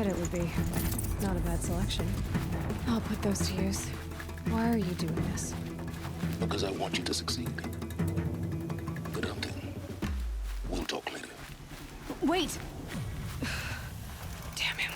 said it would be. Not a bad selection. I'll put those to use. Why are you doing this? Because I want you to succeed. Good hunting. We'll talk later. Wait! Damn him.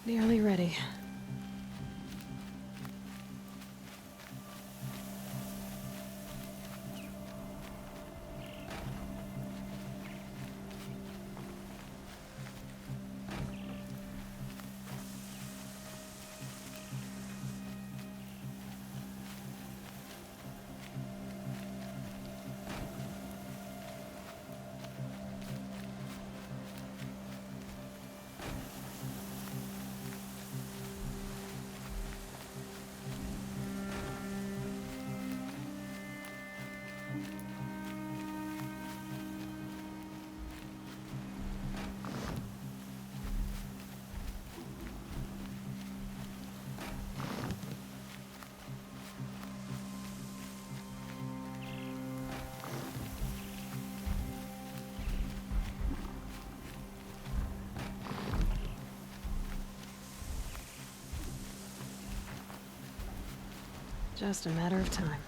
Nearly ready. Just a matter of time.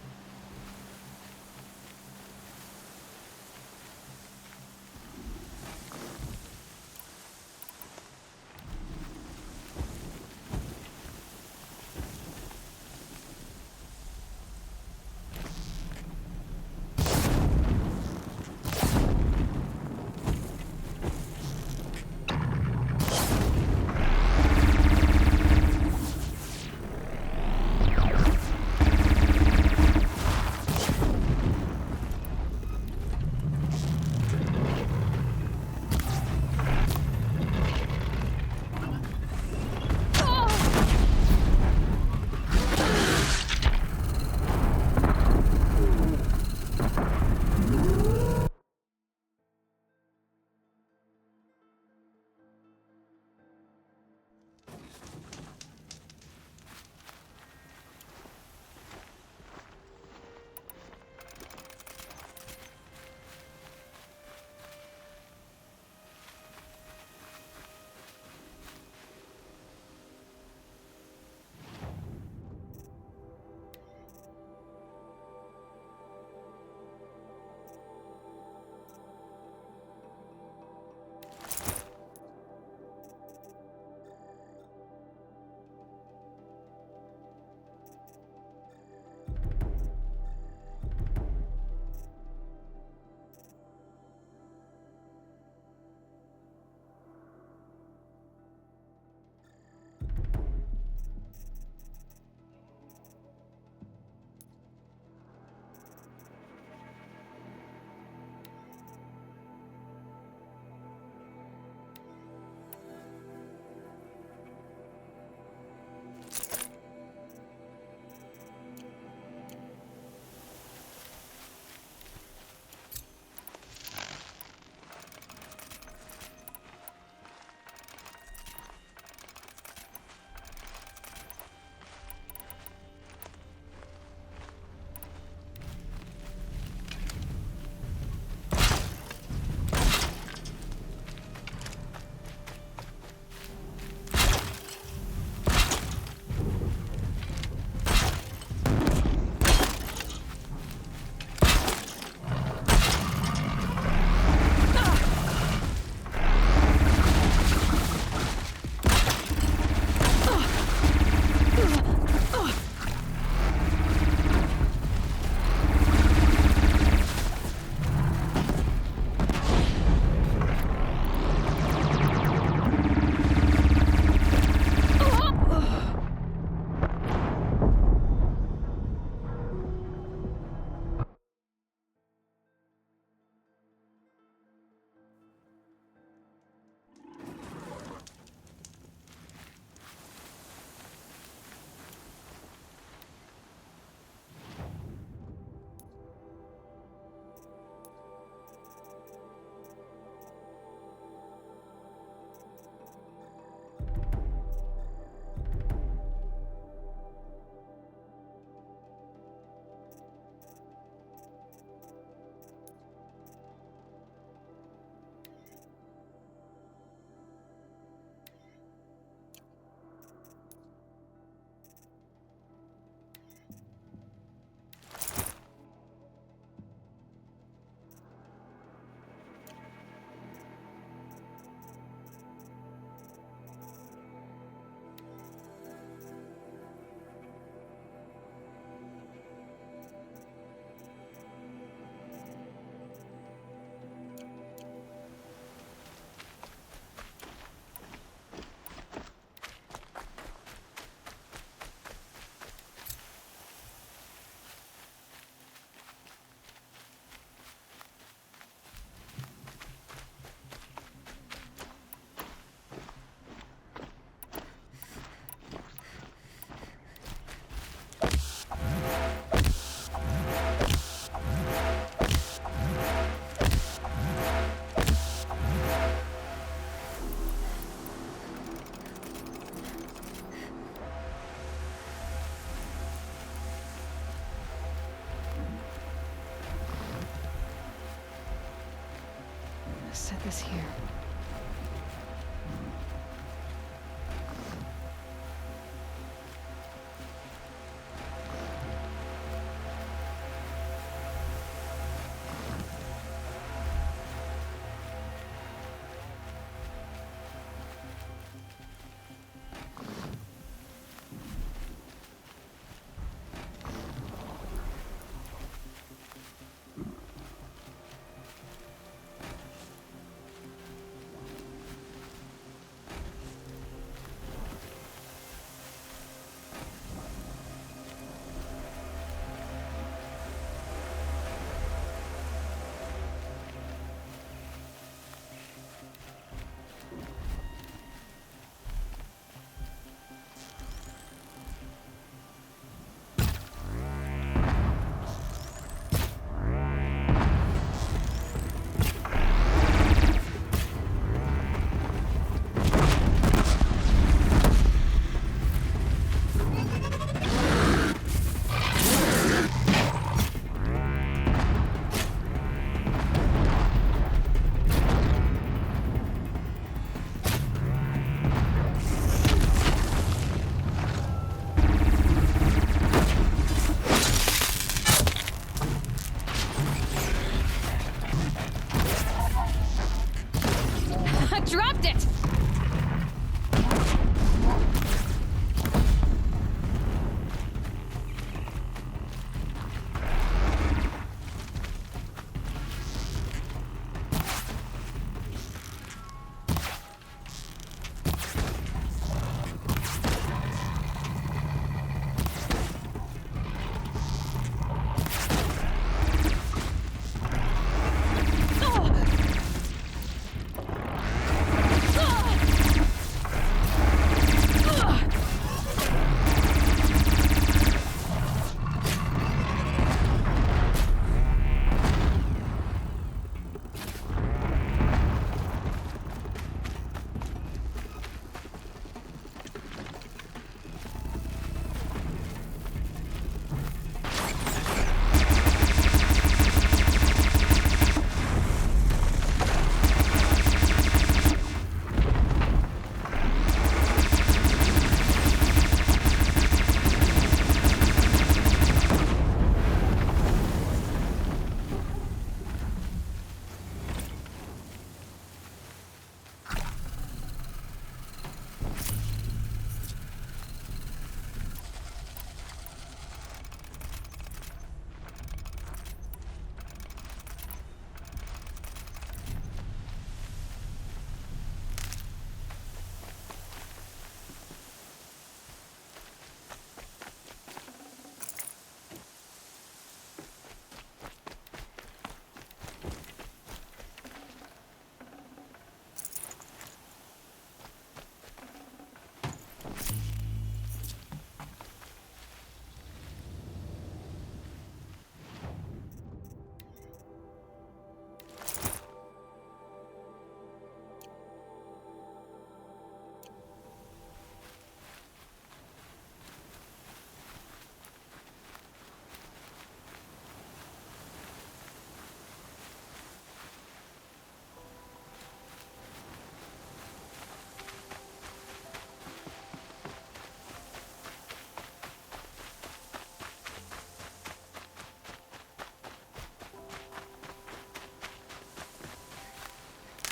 Set this here.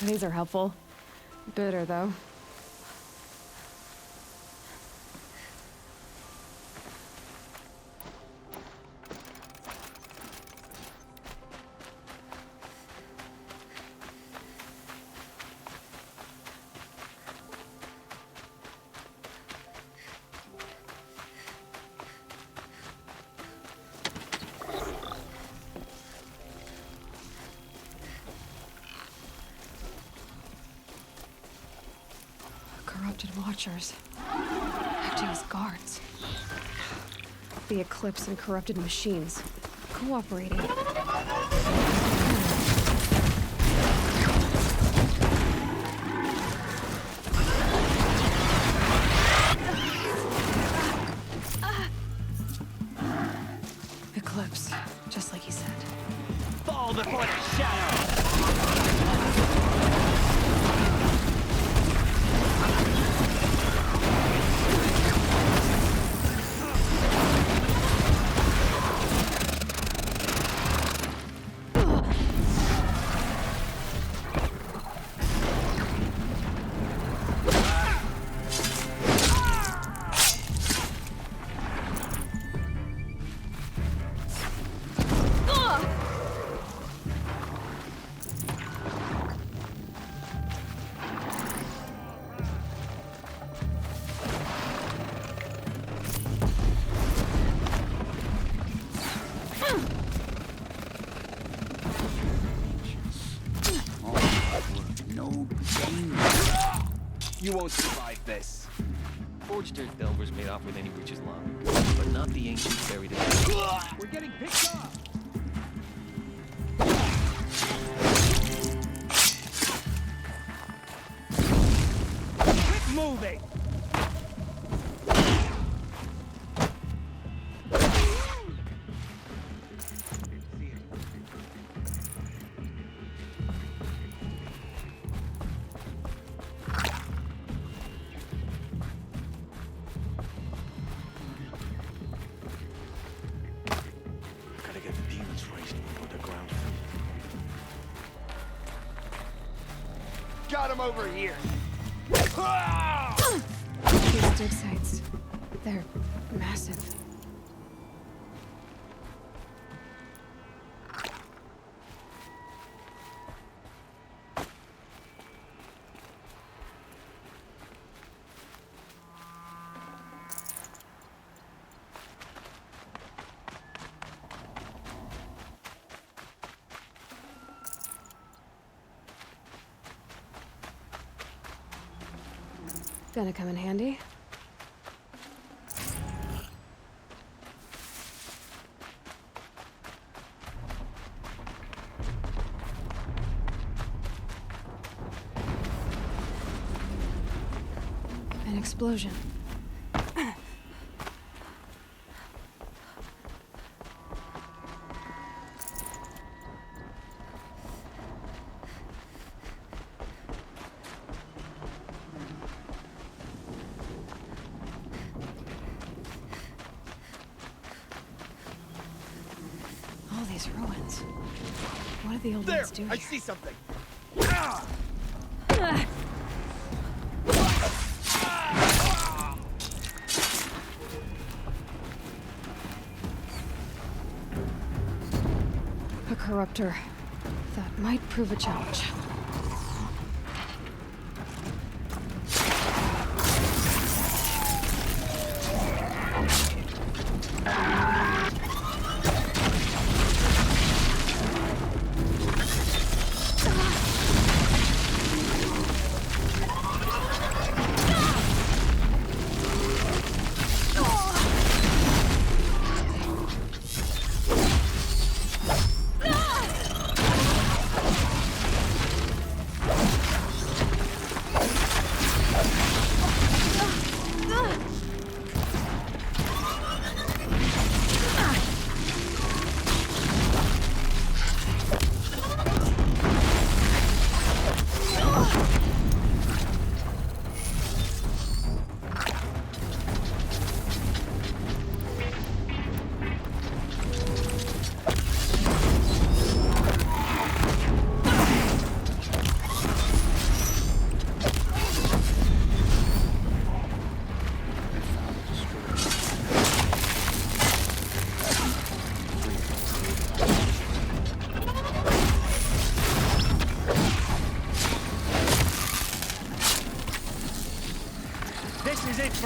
These are helpful. Bitter, though. Corrupted watchers. Acting as guards. The Eclipse and corrupted machines. Cooperating. Eclipse, just like he said. Fall before the shadow! You won't survive this. Forged earth delvers made off with any breaches long, but not the ancients buried in it. We're getting picked up! Quit moving! Gotta get the demons raised before the ground. Got him over here! These dig sites. They're massive. Gonna come in handy. An explosion. All these ruins. What did the old There! ones do I here? see something! A corruptor. That might prove a challenge.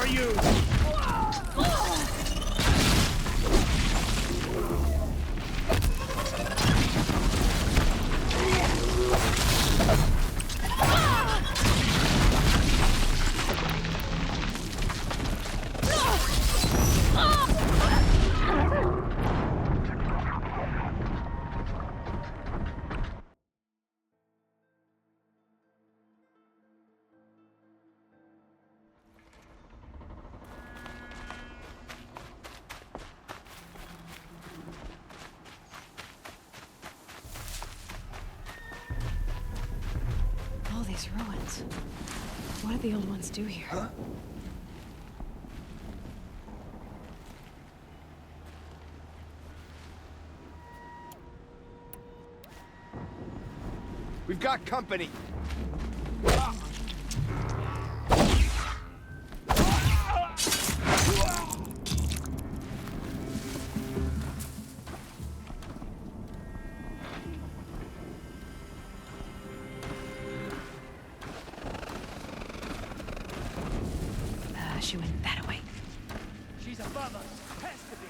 for you! All these ruins. What did the old ones do here? Huh? We've got company! She went that way. She's above us! Has to be!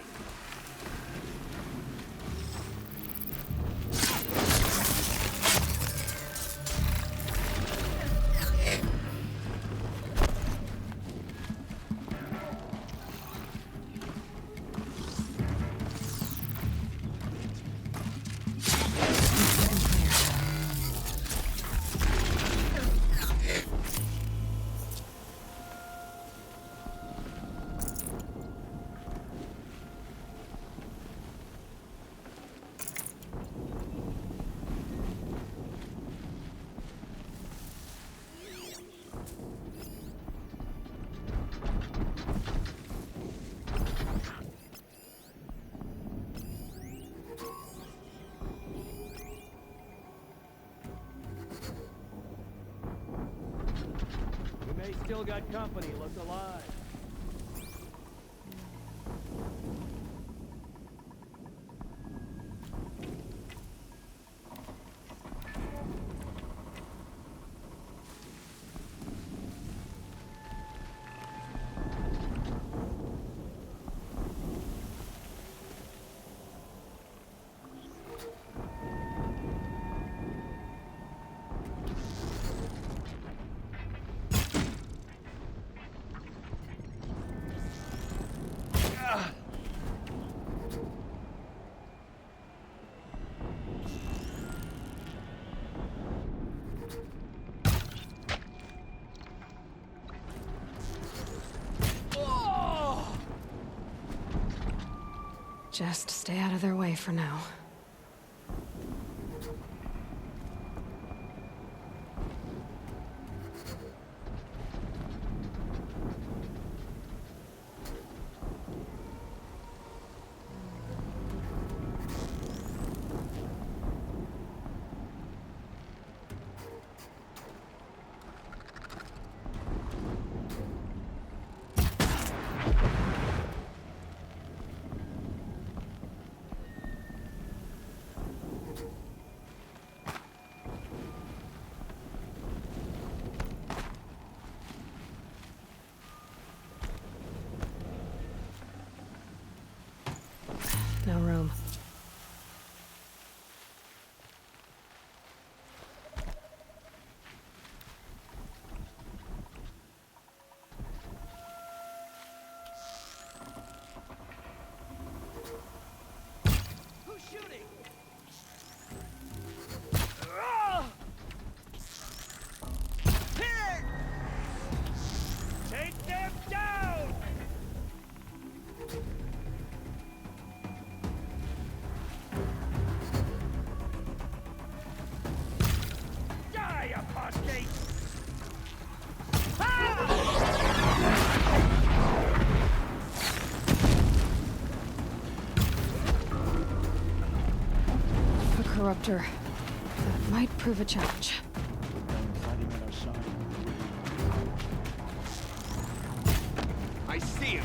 They still got company. Look alive. Just stay out of their way for now. No room. Who's shooting? Hit! Take them down! Die, apostate! A corruptor. That might prove a challenge. I see him!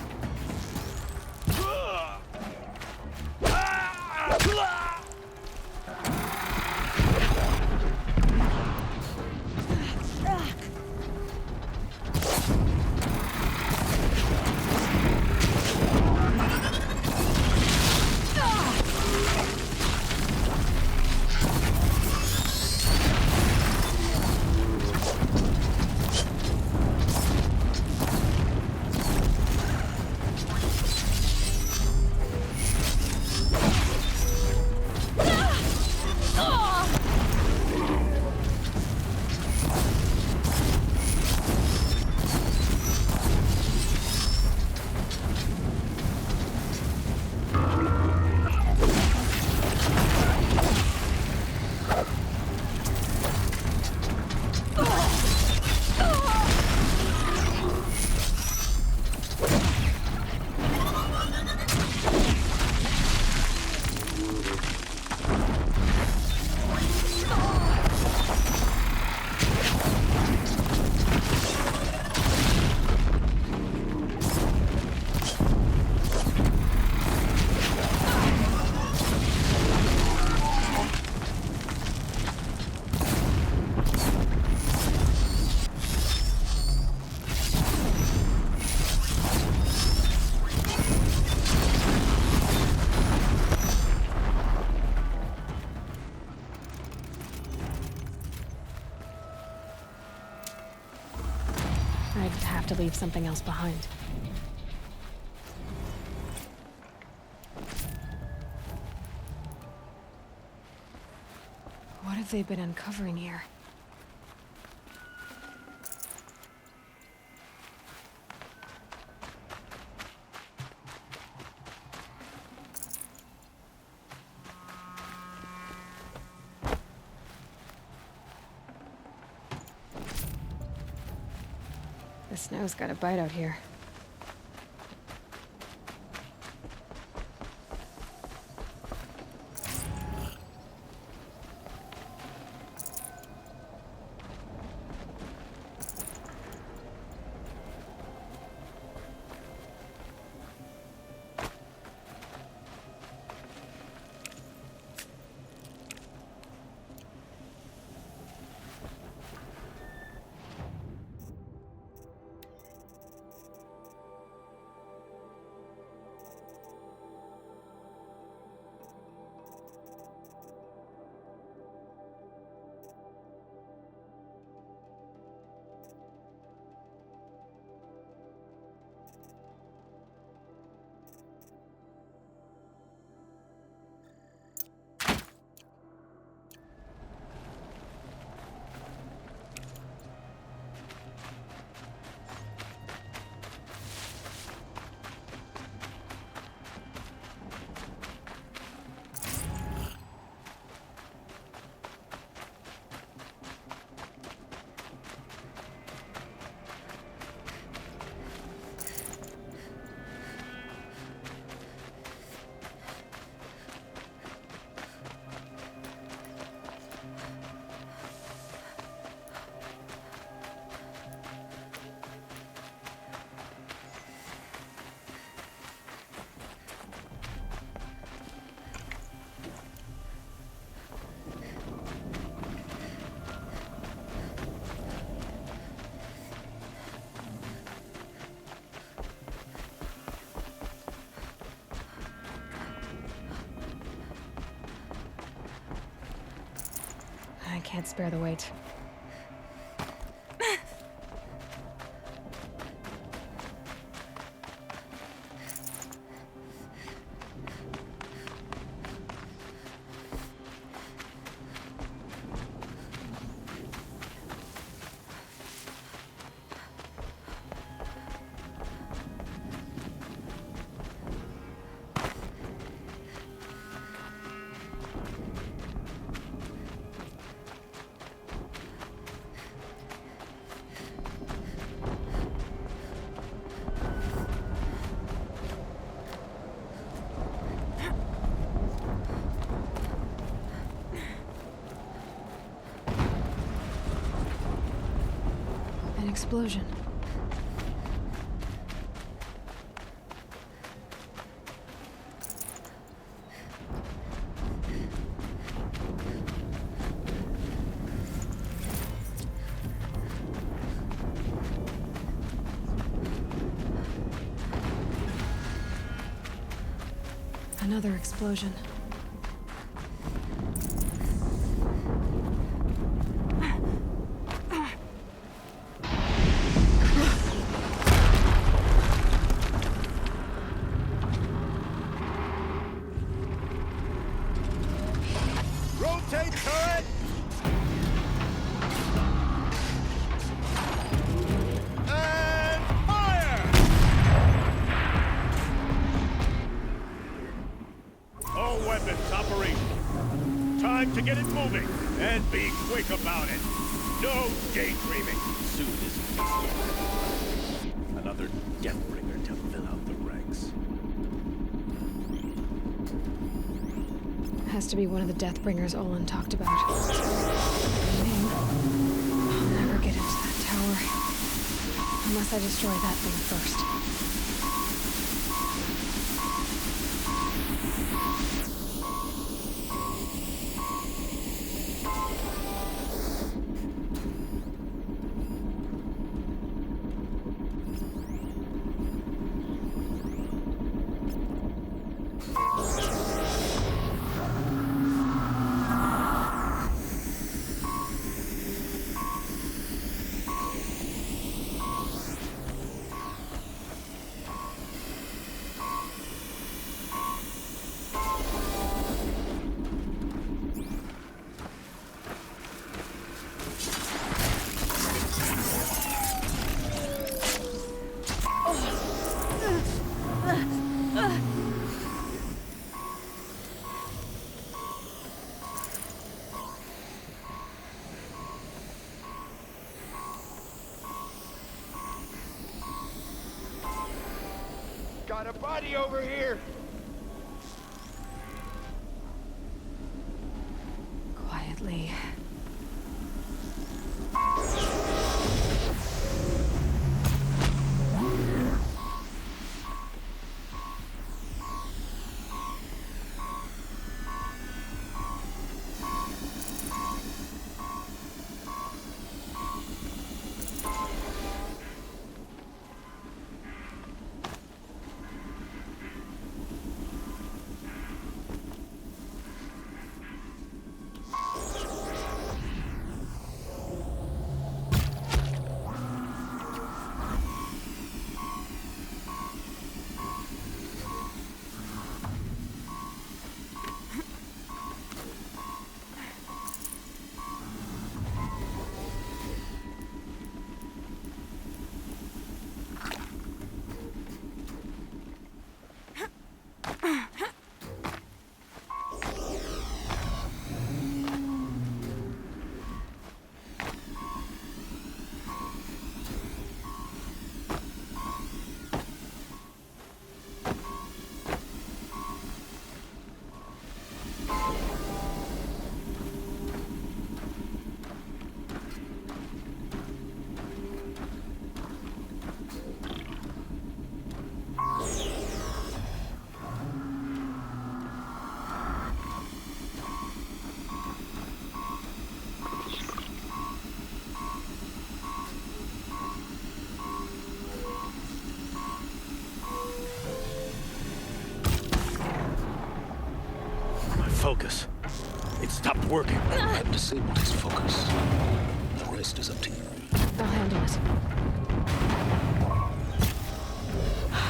have to leave something else behind. What have they been uncovering here? The snow's got a bite out here. I can't spare the weight. An explosion. Another explosion. Rotate turret! And fire! All weapons operational. Time to get it moving, and be quick about it. No daydreaming. Soon is another Deathbringer to fill out the ranks. Has to be one of the Deathbringers Olin talked about. Name. I'll never get into that tower. Unless I destroy that thing first. Body over here! Quietly. My focus. It stopped working. I've disabled his focus. The rest is up to you. I'll handle it.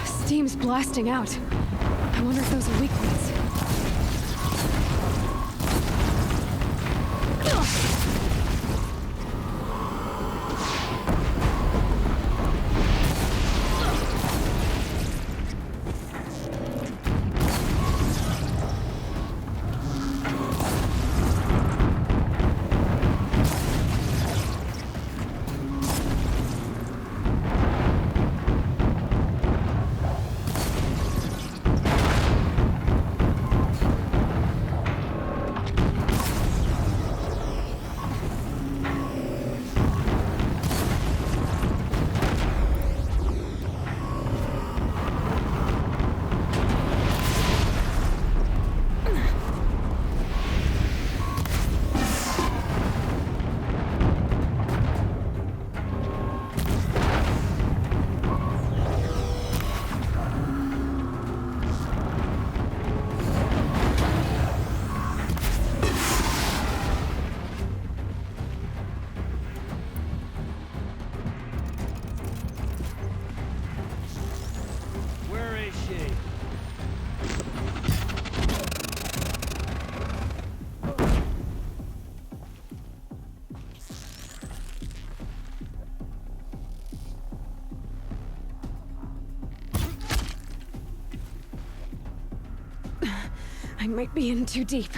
Steam's blasting out. I wonder if those are weak points. Where is she? I might be in too deep.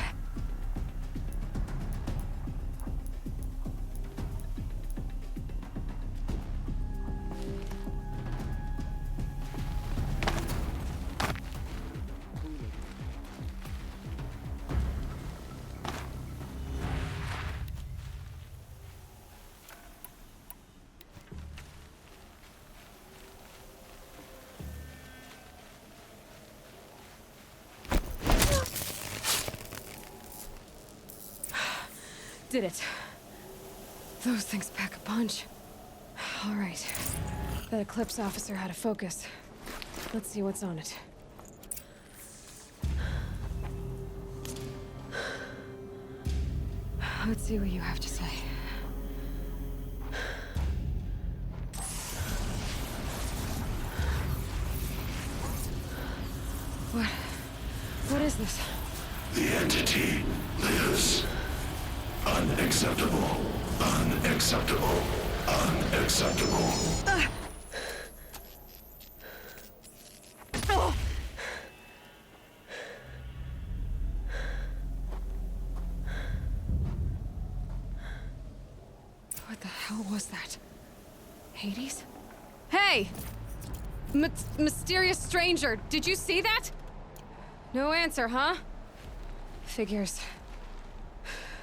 Did it. Those things pack a punch. All right. That Eclipse officer had a focus. Let's see what's on it. Let's see what you have to say. What is this? The entity lives. Unacceptable. Unacceptable. Unacceptable. What the hell was that? Hades? Hey! Mysterious stranger. Did you see that? No answer, huh? Figures.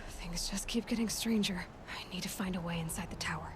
Things just keep getting stranger. I need to find a way inside the tower.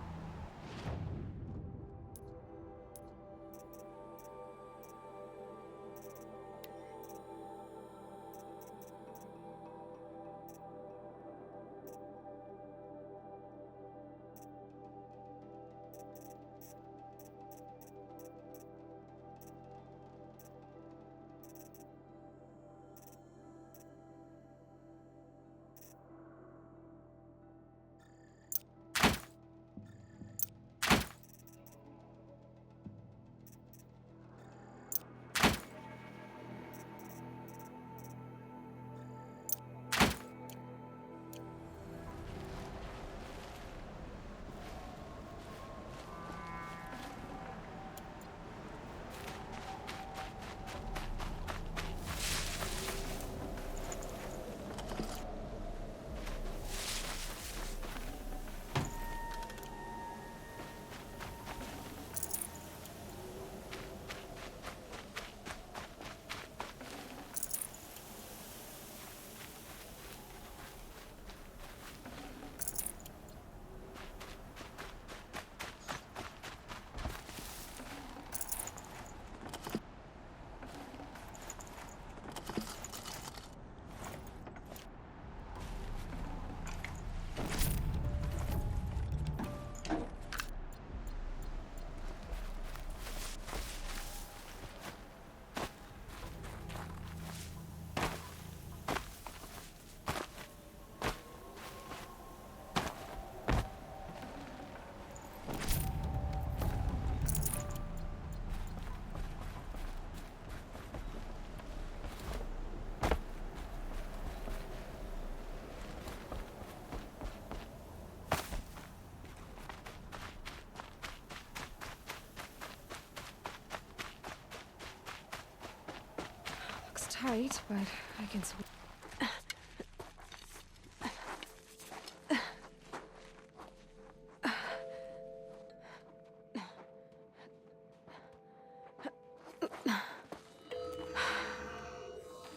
Tight, but I can swing.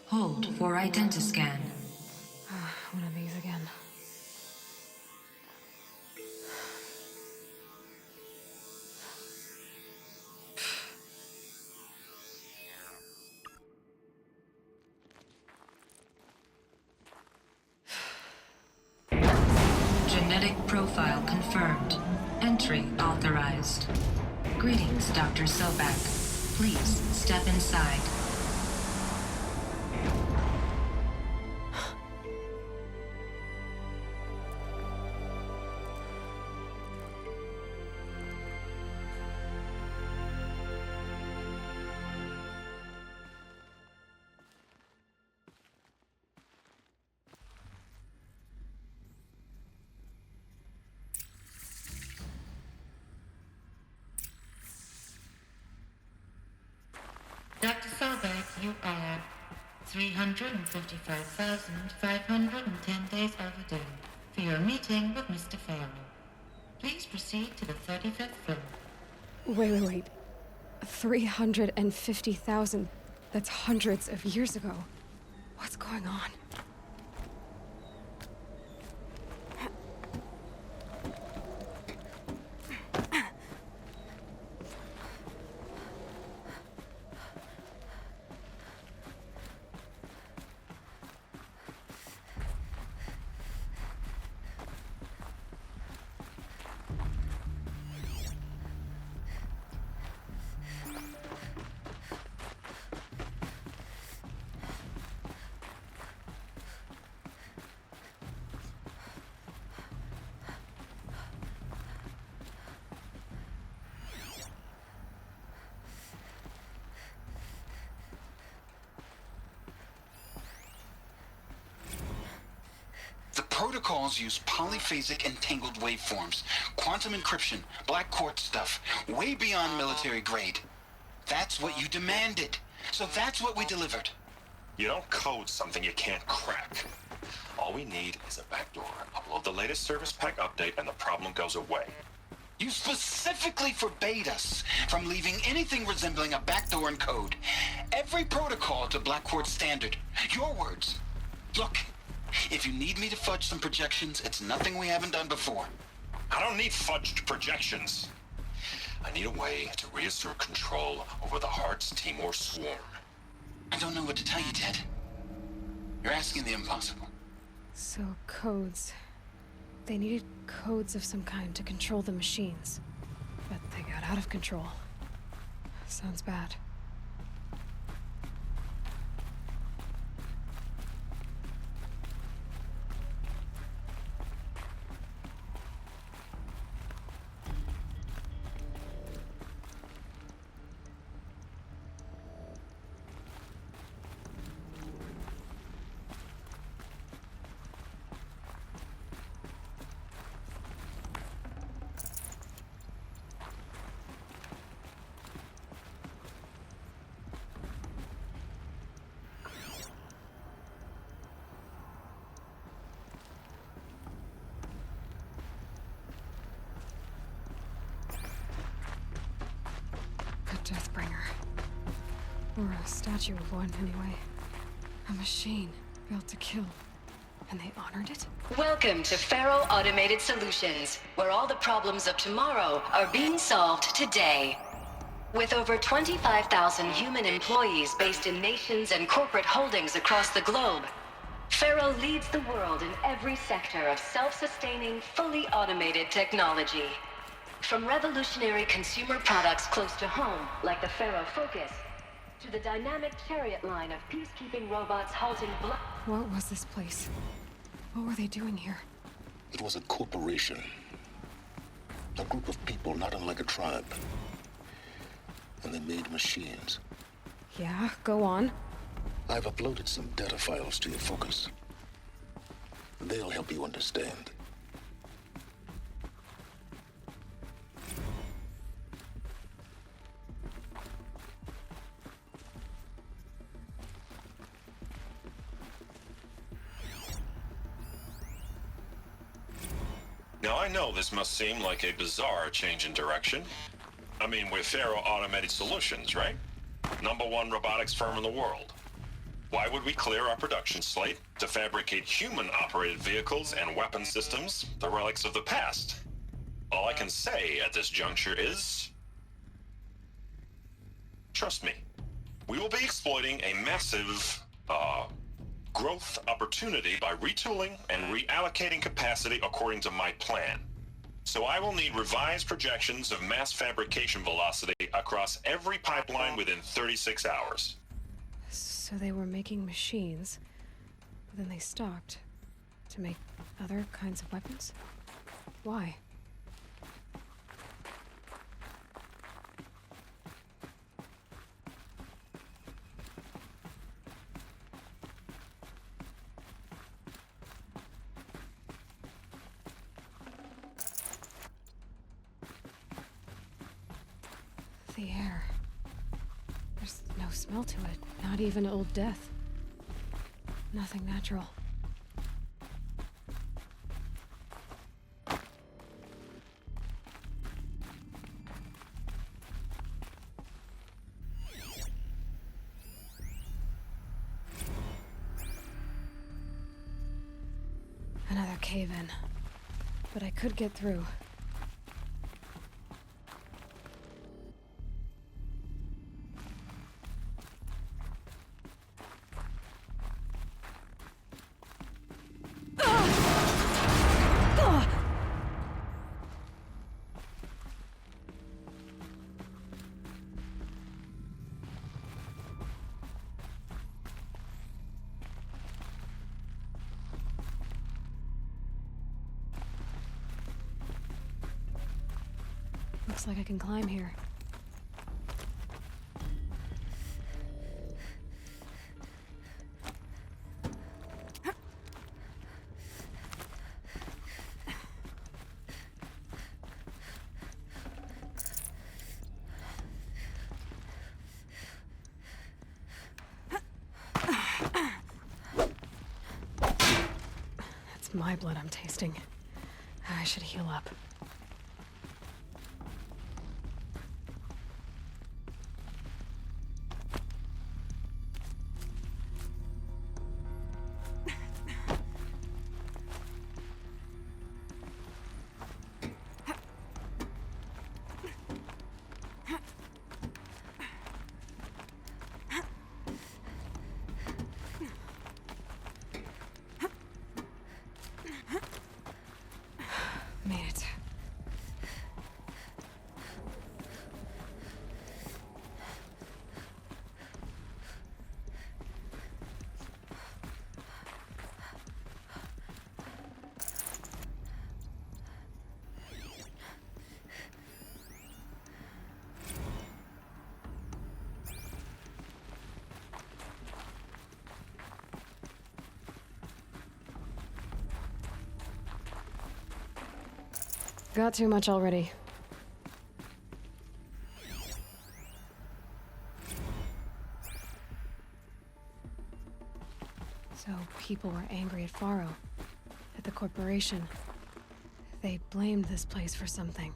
Hold for identiscan. One of these again. Genetic profile confirmed. Entry authorized. Greetings, Dr. Sobak. Please step inside. Dr. Sobek, you are 355,510 days overdue for your meeting with Mr. Farrell. Please proceed to the 35th floor. Wait. 350,000. That's hundreds of years ago. What's going on? The protocols use polyphasic entangled waveforms, quantum encryption, black quartz stuff, way beyond military grade. That's what you demanded. So that's what we delivered. You don't code something you can't crack. All we need is a backdoor. Upload the latest service pack update and the problem goes away. You specifically forbade us from leaving anything resembling a backdoor in code. Every protocol to Black Quartz standard. Your words. Look, if you need me to fudge some projections, it's nothing we haven't done before. I don't need fudged projections. I need a way to reassert control over the Heart's Timor swarm. I don't know what to tell you, Ted. You're asking the impossible. So, codes. They needed codes of some kind to control the machines. But they got out of control. Sounds bad. Deathbringer. Or a statue of one, anyway. A machine built to kill. And they honored it? Welcome to Faro Automated Solutions, where all the problems of tomorrow are being solved today. With over 25,000 human employees based in nations and corporate holdings across the globe, Faro leads the world in every sector of self-sustaining, fully automated technology. From revolutionary consumer products close to home, like the Faro Focus, to the dynamic chariot line of peacekeeping robots halting What was this place? What were they doing here? It was a corporation. A group of people not unlike a tribe. And they made machines. Yeah, go on. I've uploaded some data files to your Focus. They'll help you understand. Now, I know this must seem like a bizarre change in direction. I mean, we're Faro Automated Solutions, right? #1 robotics firm in the world. Why would we clear our production slate to fabricate human-operated vehicles and weapon systems, the relics of the past? All I can say at this juncture is... trust me. We will be exploiting a massive, growth opportunity by retooling and reallocating capacity according to my plan. So I will need revised projections of mass fabrication velocity across every pipeline within 36 hours. So they were making machines, but then they stopped to make other kinds of weapons? Why? The air. There's no smell to it, not even old death. Nothing natural. Another cave-in. But I could get through. Looks like I can climb here. That's my blood I'm tasting. I should heal up. Got too much already. So people were angry at Faro, at the corporation. They blamed this place for something.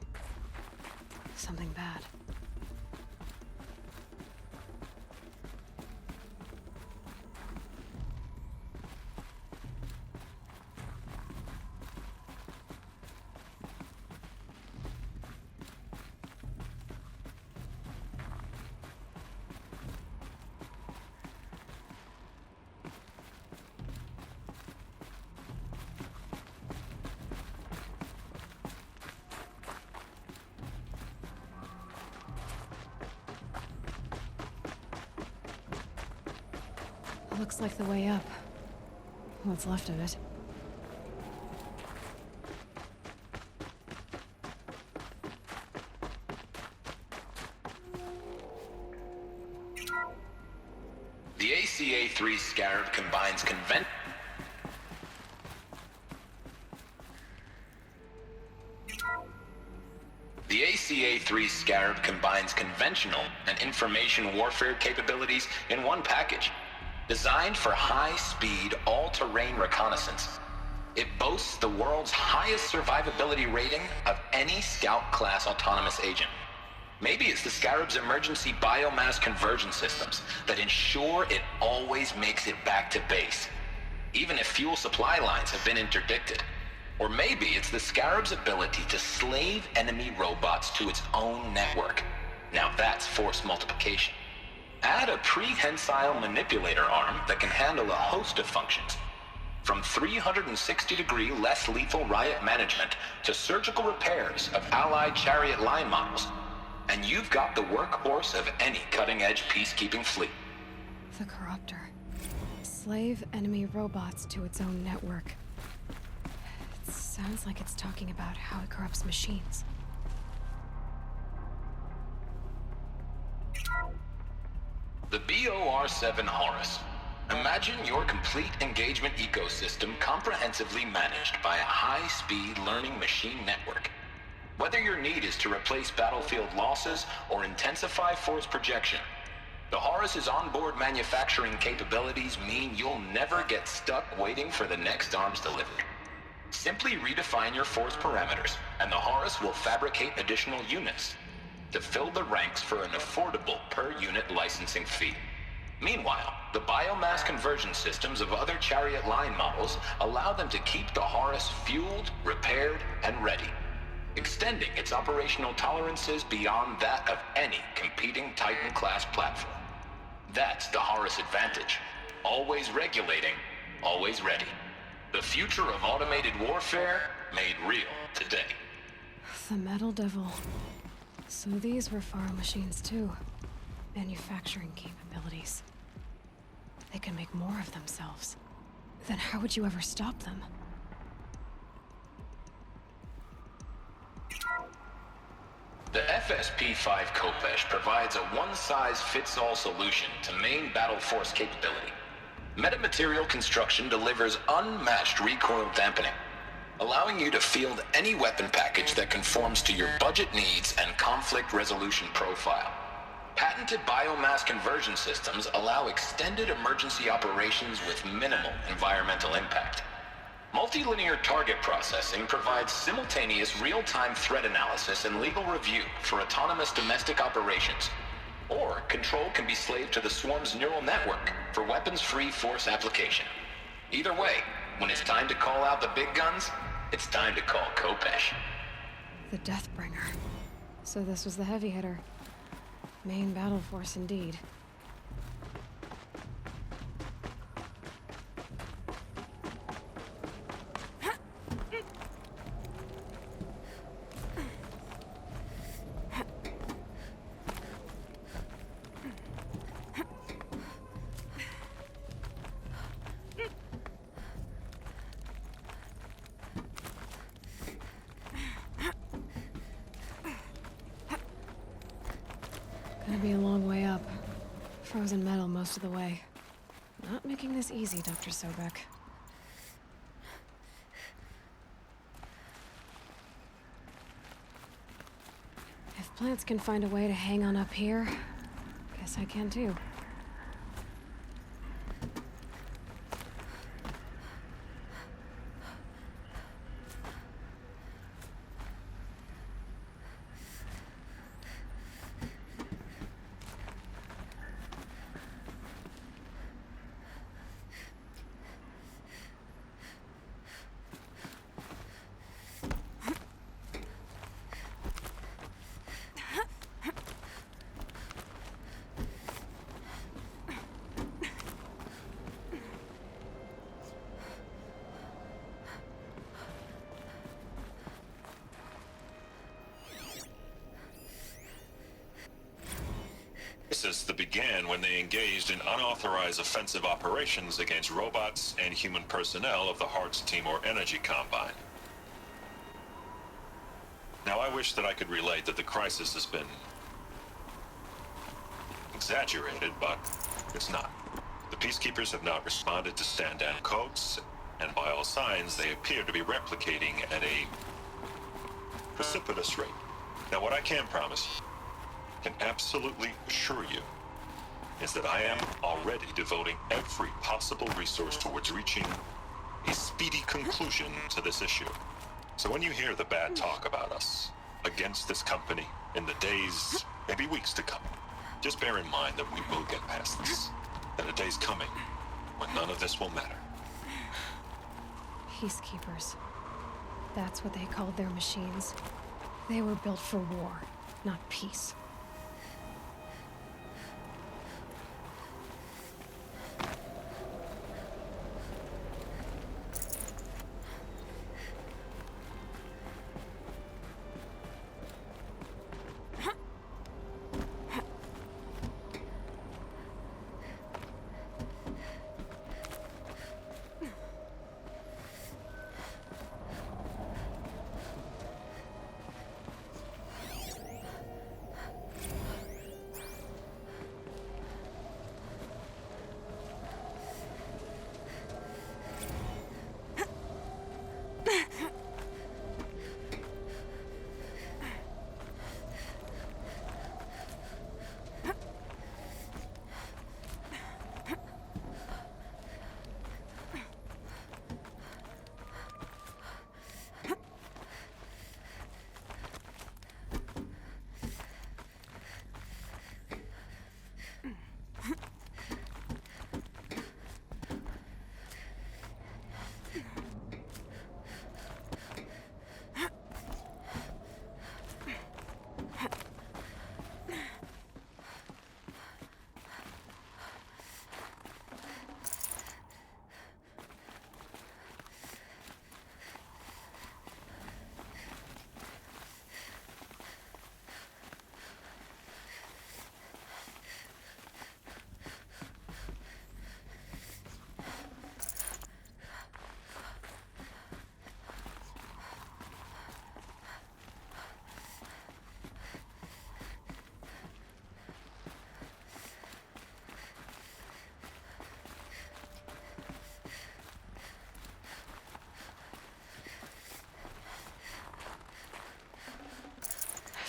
Something bad. Looks like the way up. What's left of it. The ACA-3 Scarab combines The ACA-3 Scarab combines conventional and information warfare capabilities in one package. Designed for high-speed, all-terrain reconnaissance, it boasts the world's highest survivability rating of any Scout-class autonomous agent. Maybe it's the Scarab's emergency biomass conversion systems that ensure it always makes it back to base, even if fuel supply lines have been interdicted. Or maybe it's the Scarab's ability to slave enemy robots to its own network. Now that's force multiplication. Add a prehensile manipulator arm that can handle a host of functions, from 360-degree less lethal riot management to surgical repairs of Allied chariot line models, and you've got the workhorse of any cutting-edge peacekeeping fleet. The Corruptor. Slave enemy robots to its own network. It sounds like it's talking about how it corrupts machines. The BOR-7 Horus. Imagine your complete engagement ecosystem comprehensively managed by a high-speed learning machine network. Whether your need is to replace battlefield losses or intensify force projection, the Horus's onboard manufacturing capabilities mean you'll never get stuck waiting for the next arms delivery. Simply redefine your force parameters, and the Horus will fabricate additional units to fill the ranks for an affordable per-unit licensing fee. Meanwhile, the biomass conversion systems of other chariot line models allow them to keep the Horus fueled, repaired, and ready, extending its operational tolerances beyond that of any competing Titan-class platform. That's the Horus advantage. Always regulating, always ready. The future of automated warfare made real today. The Metal Devil. So these were Faro machines too. Manufacturing capabilities. They can make more of themselves. Then how would you ever stop them? The FSP-5 Kopesh provides a one-size-fits-all solution to main battle force capability. Metamaterial construction delivers unmatched recoil dampening, allowing you to field any weapon package that conforms to your budget needs and conflict resolution profile. Patented biomass conversion systems allow extended emergency operations with minimal environmental impact. Multilinear target processing provides simultaneous real-time threat analysis and legal review for autonomous domestic operations. Or control can be slaved to the swarm's neural network for weapons-free force application. Either way, when it's time to call out the big guns, it's time to call Kopesh. The Deathbringer. So this was the heavy hitter. Main battle force indeed. Gonna be a long way up. Frozen metal most of the way. Not making this easy, Dr. Sobek. plants can find a way to hang on up here, guess I can too. That began when they engaged in unauthorized offensive operations against robots and human personnel of the Hearts Timor Energy Combine. Now, I wish that I could relate that the crisis has been exaggerated, but it's not. The Peacekeepers have not responded to stand-down codes, and by all signs, they appear to be replicating at a precipitous rate. Now, what I can promise you, can absolutely assure you, is that I am already devoting every possible resource towards reaching a speedy conclusion to this issue. So when you hear the bad talk about us against this company in the days, maybe weeks to come, just bear in mind that we will get past this. That a day's coming when none of this will matter. Peacekeepers. That's what they called their machines. They were built for war, not peace.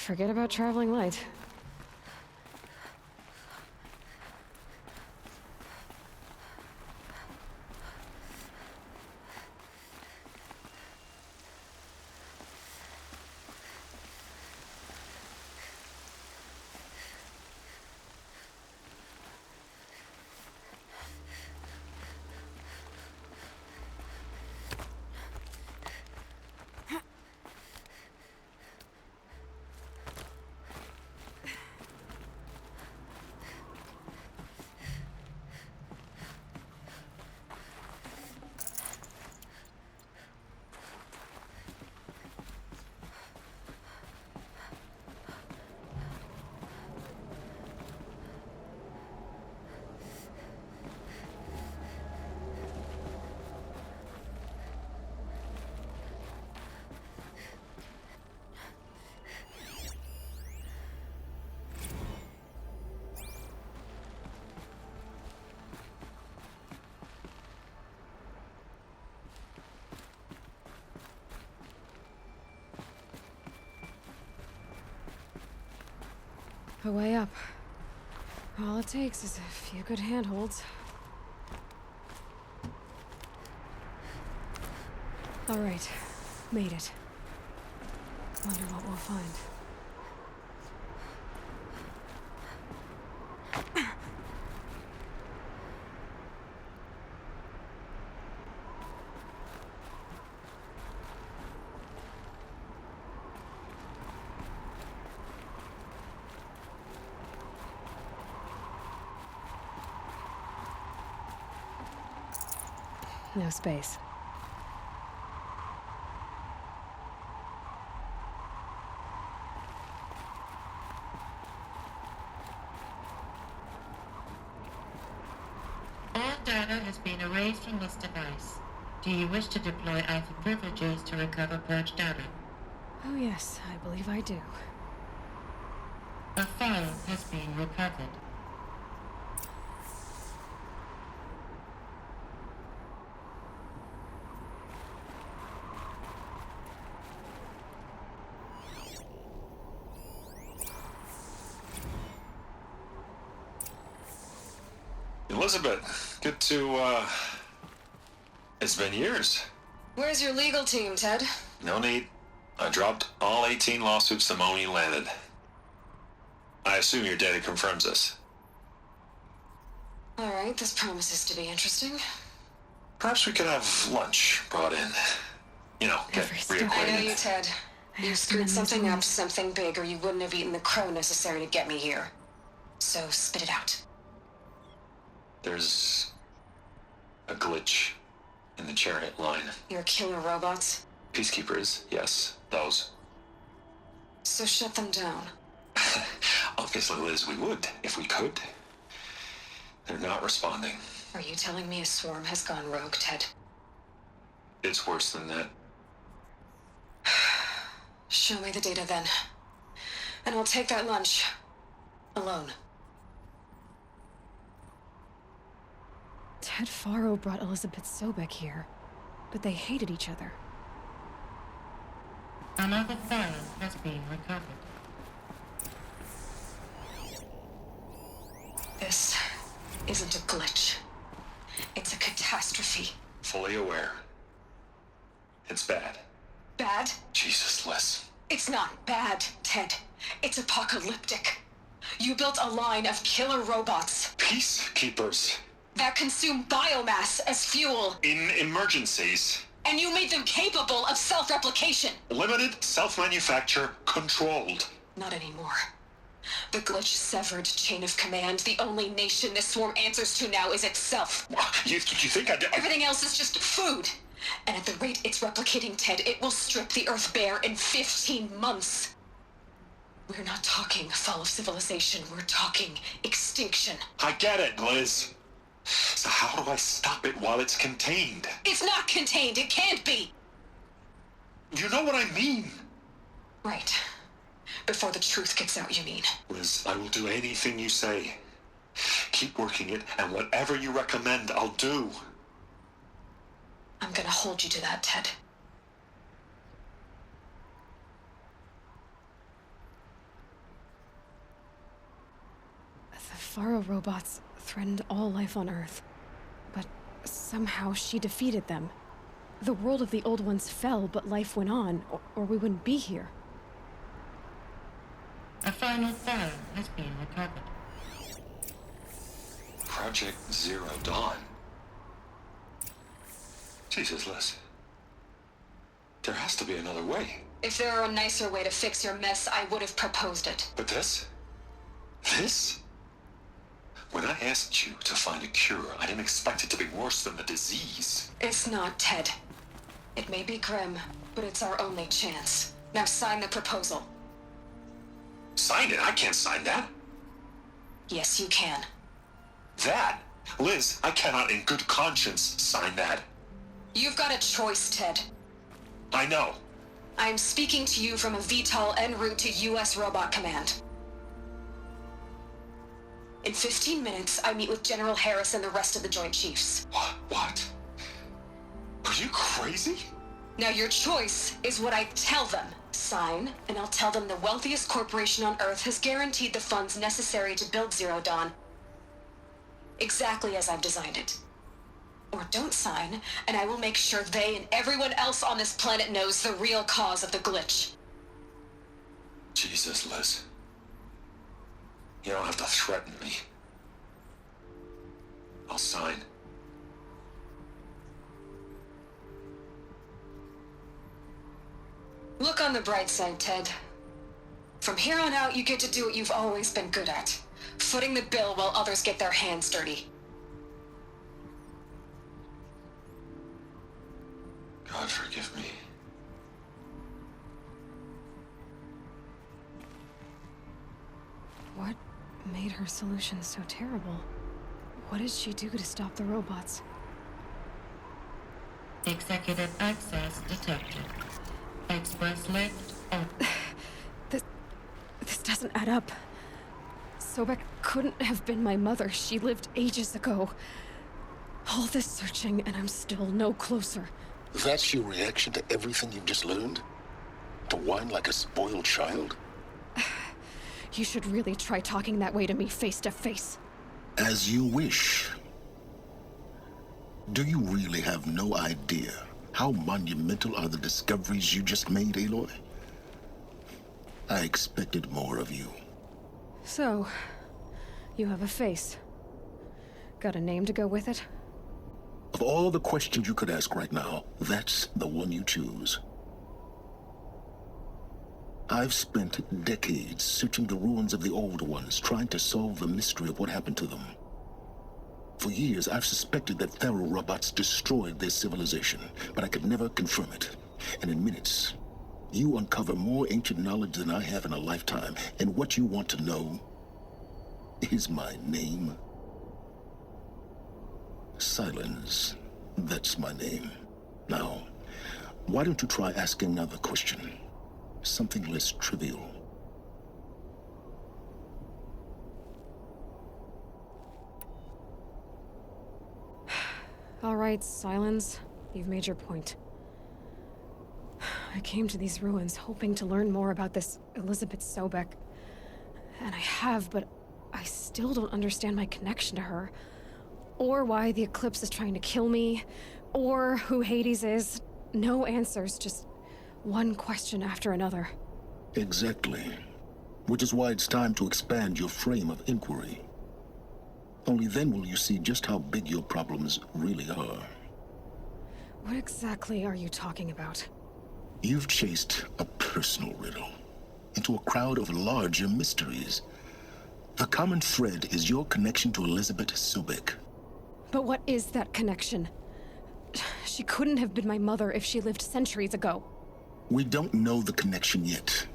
Forget about traveling light. a way up. All it takes is a few good handholds. All right, made it. Wonder what we'll find. No space. All data has been erased from this device. Do you wish to deploy Alpha privileges to recover purged data? Oh yes, I believe I do. A file has been recovered. Elizabeth, good to, it's been years. Where's your legal team, Ted? No need. I dropped all 18 lawsuits the moment you landed. I assume your data confirms this. All right, this promises to be interesting. Perhaps we could have lunch brought in. You know, get reacquainted. I know you, Ted. You screwed something up, something big, or you wouldn't have eaten the crow necessary to get me here. So spit it out. There's a glitch in the chariot line. Your killer robots? Peacekeepers, yes, those. So shut them down. Obviously, Liz, we would, if we could. They're not responding. Are you telling me a swarm has gone rogue, Ted? It's worse than that. Show me the data then. And I'll take that lunch. Alone. Ted Faro brought Elizabeth Sobek here, but they hated each other. Another file has been recovered. This isn't a glitch. It's a catastrophe. Fully aware. It's bad. Bad? Jesus, Liz. It's not bad, Ted. It's apocalyptic. You built a line of killer robots. Peacekeepers. That consume biomass as fuel. In emergencies. And you made them capable of self-replication. Limited, self-manufacture, controlled. Not anymore. The glitch severed chain of command. The only nation this swarm answers to now is itself. You think Everything else is just food. And at the rate it's replicating, Ted, it will strip the Earth bare in 15 months. We're not talking fall of civilization. We're talking extinction. I get it, Liz. So how do I stop it while it's contained? It's not contained. It can't be. You know what I mean. Right. Before the truth gets out, you mean? Liz, I will do anything you say. Keep working it, and whatever you recommend, I'll do. I'm gonna hold you to that, Ted. The Faro robots threatened all life on Earth, but somehow she defeated them. The world of the old ones fell, but life went on, or we wouldn't be here. A final file has been recovered. Project Zero Dawn. Jesus, Liz. There has to be another way. If there were a nicer way to fix your mess, I would have proposed it. But this? This? When I asked you to find a cure, I didn't expect it to be worse than the disease. It's not, Ted. It may be grim, but it's our only chance. Now sign the proposal. Sign it? I can't sign that. Yes, you can. That? Liz, I cannot in good conscience sign that. You've got a choice, Ted. I know. I am speaking to you from a VTOL en route to U.S. Robot Command. In 15 minutes, I meet with General Harris and the rest of the Joint Chiefs. What? Are you crazy? Now your choice is what I tell them. sign, and I'll tell them the wealthiest corporation on Earth has guaranteed the funds necessary to build Zero Dawn. Exactly as I've designed it. Or don't sign, and I will make sure they and everyone else on this planet knows the real cause of the glitch. Jesus, Liz. You don't have to threaten me. I'll sign. Look on the bright side, Ted. From here on out, you get to do what you've always been good at. Footing the bill while others get their hands dirty. God forgive me. What made her solution so terrible? What did she do to stop the robots? Executive access detected. Express lift open. This doesn't add up. Sobek couldn't have been my mother. She lived ages ago. All this searching, and I'm still no closer. That's your reaction to everything you've just learned? To whine like a spoiled child? You should really try talking that way to me face to face. As you wish. Do you really have no idea how monumental are the discoveries you just made, Aloy? I expected more of you. So, you have a face. Got a name to go with it? Of all the questions you could ask right now, that's the one you choose. I've spent decades searching the ruins of the old ones, trying to solve the mystery of what happened to them. For years, I've suspected that Faro robots destroyed their civilization, but I could never confirm it. And in minutes, you uncover more ancient knowledge than I have in a lifetime, and what you want to know is my name. Silence. That's my name. Now, why don't you try asking another question? Something less trivial. All right, Silence. You've made your point. I came to these ruins hoping to learn more about this Elizabeth Sobek. And I have, but I still don't understand my connection to her. Or why the Eclipse is trying to kill me. Or who Hades is. No answers, just one question after another. Exactly. Which is why it's time to expand your frame of inquiry. Only then will you see just how big your problems really are. What exactly are you talking about? You've chased a personal riddle into a crowd of larger mysteries. The common thread is your connection to Elizabeth Sobek. But what is that connection? She couldn't have been my mother if she lived centuries ago. We don't know the connection yet.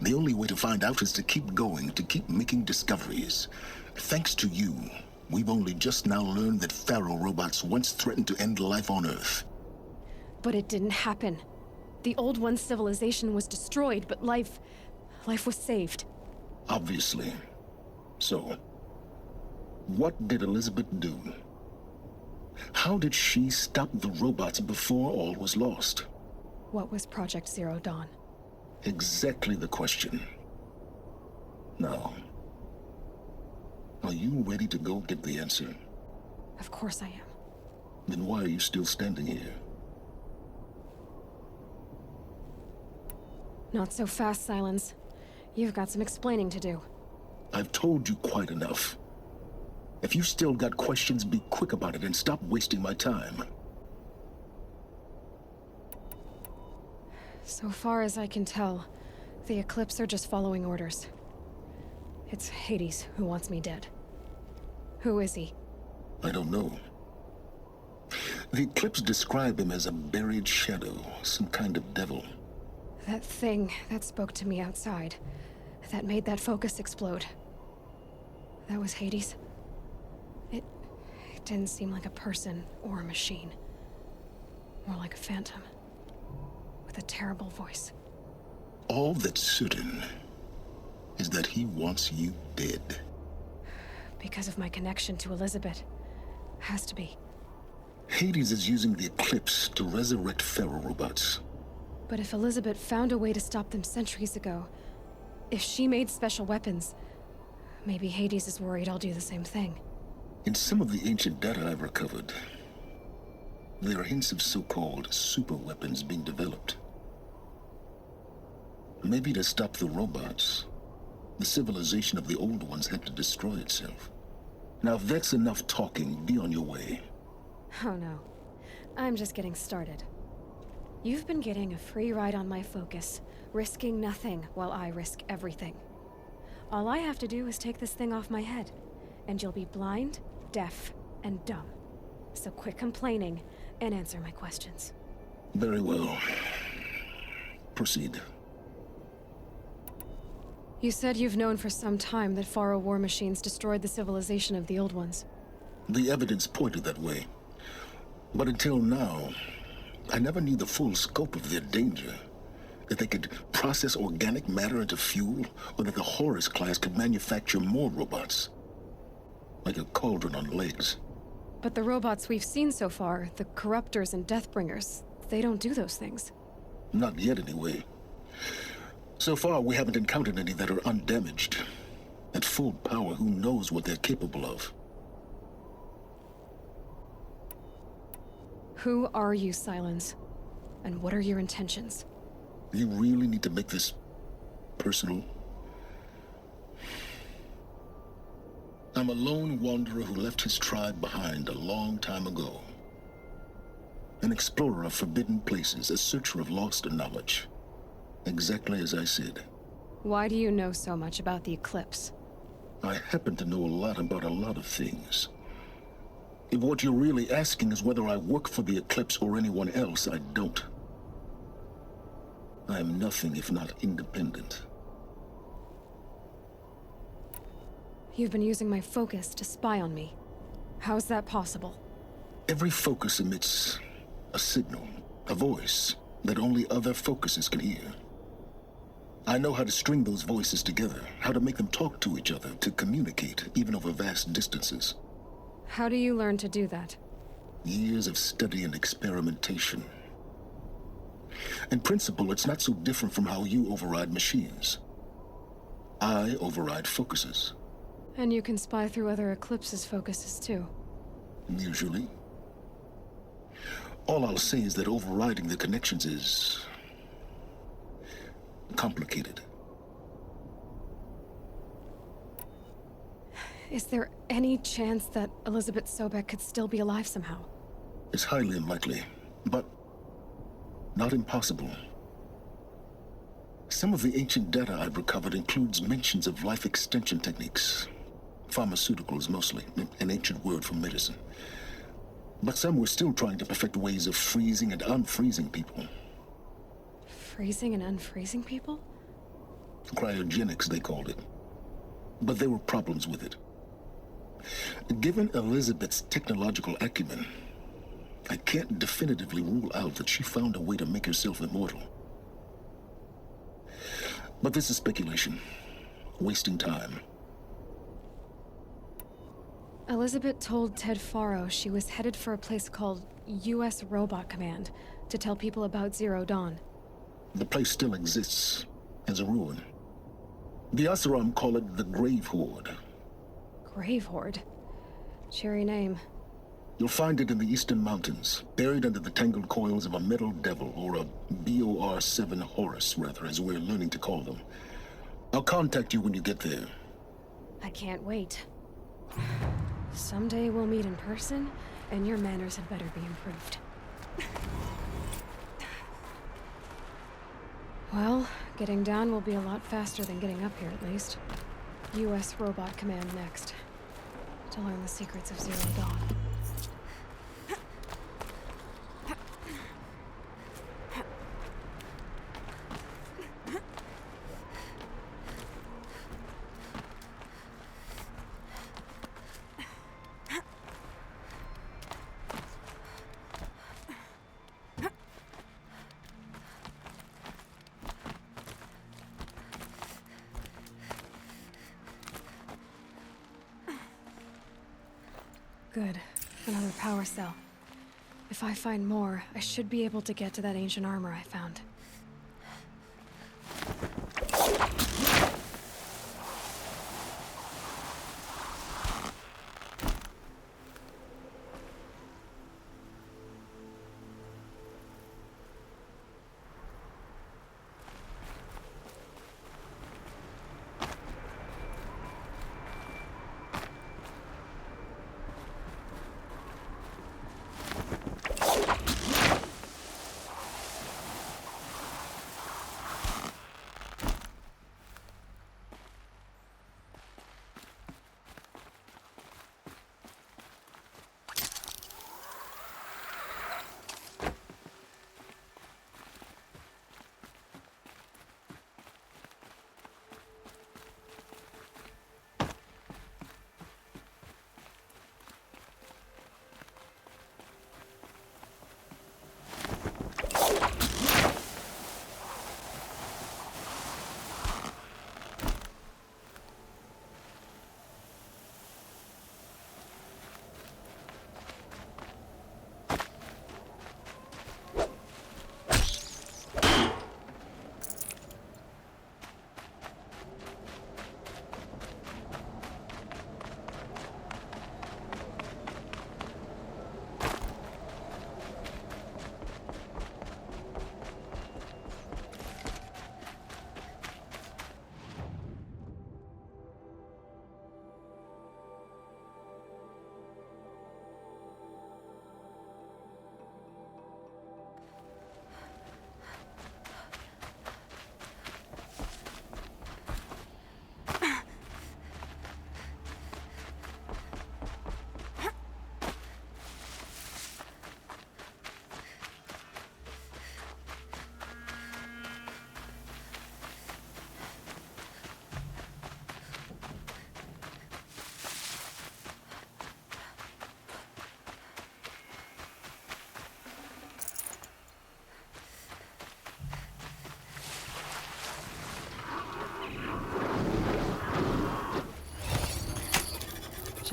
The only way to find out is to keep going, to keep making discoveries. Thanks to you, we've only just now learned that Faro robots once threatened to end life on Earth. But it didn't happen. The Old One's civilization was destroyed, but life was saved. Obviously. So, what did Elizabeth do? How did she stop the robots before all was lost? What was Project Zero Dawn? Exactly the question. Now, are you ready to go get the answer? Of course I am. Then why are you still standing here? Not so fast, Silence. You've got some explaining to do. I've told you quite enough. If you still got questions, be quick about it and stop wasting my time. So far as I can tell, the Eclipse are just following orders. It's Hades who wants me dead. Who is he? I don't know. The Eclipse describe him as a buried shadow, some kind of devil. That thing that spoke to me outside, that made that focus explode. That was Hades? It didn't seem like a person or a machine. More like a phantom. With a terrible voice. All that's certain is that he wants you dead. Because of my connection to Elizabeth. Has to be. Hades is using the Eclipse to resurrect Faro robots. But if Elizabeth found a way to stop them centuries ago, if she made special weapons, maybe Hades is worried I'll do the same thing. In some of the ancient data I've recovered, there are hints of so-called super weapons being developed. Maybe to stop the robots, the civilization of the old ones had to destroy itself. Now, if that's enough talking, be on your way. Oh no. I'm just getting started. You've been getting a free ride on my focus, risking nothing while I risk everything. All I have to do is take this thing off my head, and you'll be blind, deaf, and dumb. So quit complaining and answer my questions. Very well. Proceed. You said you've known for some time that Faro war machines destroyed the civilization of the old ones. The evidence pointed that way. But until now, I never knew the full scope of their danger. That they could process organic matter into fuel, or that the Horus class could manufacture more robots. Like a cauldron on legs. But the robots we've seen so far, the Corruptors and Deathbringers, they don't do those things. Not yet, anyway. So far, we haven't encountered any that are undamaged. At full power, who knows what they're capable of? Who are you, Silence? And what are your intentions? You really need to make this personal? I'm a lone wanderer who left his tribe behind a long time ago. An explorer of forbidden places, a searcher of lost knowledge. Exactly as I said. Why do you know so much about the Eclipse? I happen to know a lot about a lot of things. If what you're really asking is whether I work for the Eclipse or anyone else, I don't. I am nothing if not independent. You've been using my focus to spy on me. How's that possible? Every focus emits a signal, a voice, that only other focuses can hear. I know how to string those voices together, how to make them talk to each other, to communicate, even over vast distances. How do you learn to do that? Years of study and experimentation. In principle, it's not so different from how you override machines. I override focuses. And you can spy through other Eclipse's focuses too. Usually. All I'll say is that overriding the connections is complicated. Is there any chance that Elizabeth Sobek could still be alive somehow? It's highly unlikely, but not impossible. Some of the ancient data I've recovered includes mentions of life extension techniques. Pharmaceuticals, mostly, an ancient word for medicine. But some were still trying to perfect ways of freezing and unfreezing people. Freezing and unfreezing people? Cryogenics, they called it. But there were problems with it. Given Elizabeth's technological acumen, I can't definitively rule out that she found a way to make herself immortal. But this is speculation. Wasting time. Elizabeth told Ted Faro she was headed for a place called U.S. Robot Command to tell people about Zero Dawn. The place still exists, as a ruin. The Asaram call it the Grave Horde. Grave Horde? Cheery name. You'll find it in the Eastern Mountains, buried under the tangled coils of a metal devil, or a BOR-7 Horus, rather, as we're learning to call them. I'll contact you when you get there. I can't wait. Someday we'll meet in person, and your manners had better be improved. Well, getting down will be a lot faster than getting up here, at least. U.S. Robot Command next. To learn the secrets of Zero Dawn. Good. Another power cell. If I find more, I should be able to get to that ancient armor I found.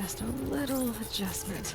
Just a little adjustment.